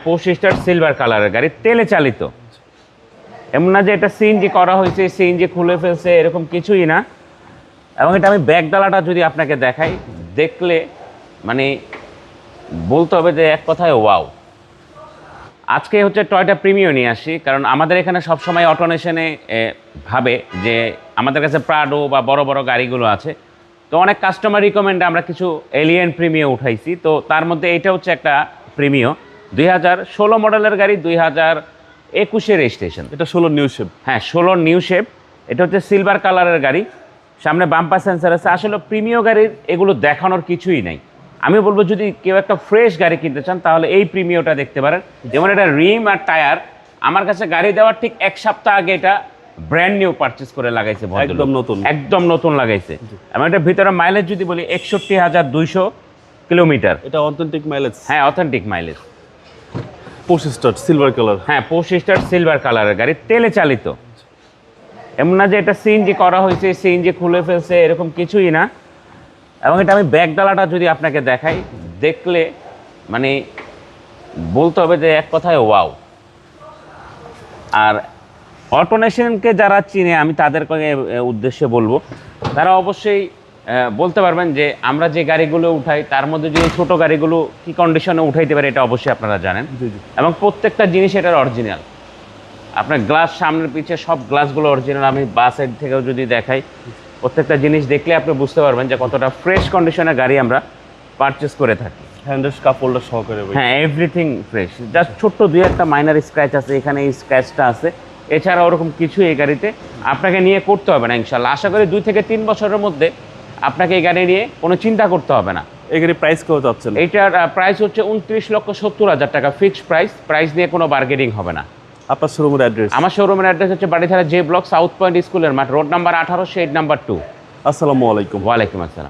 Poster silver কালারের গাড়ি, তেলে চালিত। এমন না যে এটা সিএনজি করা হয়েছে, সিএনজি খুলে ফেলছে, এরকম কিছুই না। এবং এটা আমি ব্যাকডালাটা যদি আপনাকে দেখাই, দেখলে মানে বলতে হবে যে এক কথায় ওয়াও। আজকে হচ্ছে টয়োটা প্রিমিও নিয়ে আসি, কারণ আমাদের এখানে সবসময় অটোনেশনে ভাবে যে আমাদের কাছে প্রাডো বা বড় বড় গাড়িগুলো আছে, তো অনেক কাস্টমার রিকমেন্ডে আমরা কিছু এলিয়েন প্রিমিও উঠাইছি। তো তার মধ্যে এইটা হচ্ছে একটা প্রিমিও, 2016 মডেলের গাড়ি, 2021 রেজিস্ট্রেশন। এটা 16 নিউ শেপ। হ্যাঁ, 16 নিউ শেপ। এটা হচ্ছে সিলভার কালারের গাড়ি, সামনে বাম্পার সেন্সার আছে। আসলে প্রিমিয় গাড়ির এগুলো দেখানোর কিছুই নাই। আমি বলবো যদি কেউ একটা ফ্রেশ গাড়ি কিনতে চান তাহলে এই প্রিমিয়টা দেখতে পারেন। যেমন এটা রিম আর টায়ার, আমার কাছে গাড়ি দেওয়ার ঠিক এক সপ্তাহ আগে এটা ব্র্যান্ড নিউ পারচেস করে লাগাইছে, একদম নতুন, একদম নতুন লাগাইছে। এবং এটার ভিতরে মাইলেজ যদি বলি 61,200 কিলোমিটার। এটা অথেন্টিক মাইলেজ। হ্যাঁ, authentic mileage. Poster silver colour. হ্যাঁ, পোস্টার সিলভার কালারের গাড়ি, তেলে চালিত। এমন না যে এটা সিএনজি করা হয়েছে, সিএনজি খুলে ফেলছে, এরকম কিছুই না। এবং এটা আমি ব্যাকডালাটা যদি আপনাকে দেখাই, দেখলে মানে বলতে হবে যে এক কথায় ওয়াও। আর অটোনেশনকে যারা চিনে, আমি তাদেরকে উদ্দেশ্যে বলবো, তারা অবশ্যই বলতে পারবেন যে আমরা যে গাড়িগুলো উঠাই তার মধ্যে যদি ছোট গাড়িগুলো কি কন্ডিশনে উঠাইতে পারে, এটা অবশ্যই আপনারা জানেন। এবং প্রত্যেকটা জিনিস এটার অরিজিনাল। আপনার গ্লাস সামনের পিছে সব গ্লাসগুলো অরিজিনাল। আমি বাস সাইড থেকেও যদি দেখাই, প্রত্যেকটা জিনিস দেখলে আপনি বুঝতে পারবেন যে কতটা ফ্রেশ কন্ডিশনের গাড়ি আমরা পারচেস করে থাকি। হ্যান্ডেলস কাপ হোল্ডার সহকারে। হ্যাঁ, এভরিথিং ফ্রেশ। জাস্ট ছোট্ট দুই একটা মাইনার স্ক্র্যাচ আছে, এখানে এই স্ক্র্যাচটা আছে। এছাড়া ওরকম কিছু এই গাড়িতে আপনাকে নিয়ে করতে হবে না ইনশাল্লাহ। আশা করি 2 থেকে 3 বছরের মধ্যে আপনাকে এই গাড়ি নিয়ে কোনো চিন্তা করতে হবে না। এই গাড়ির প্রাইস কত যাচ্ছে? এইটার প্রাইস হচ্ছে 29,70,000 টাকা, ফিক্সড প্রাইস নিয়ে কোনো বার্গেনিং হবে না। আপনার শোরুমের অ্যাড্রেস? আমার শোরুমের অ্যাড্রেস হচ্ছে Baridhara J block, south point স্কুলের মাঠ, রোড নাম্বার 18, শেড নাম্বার 2। আসসালামু আলাইকুম। ওয়ালাইকুম আসসালাম।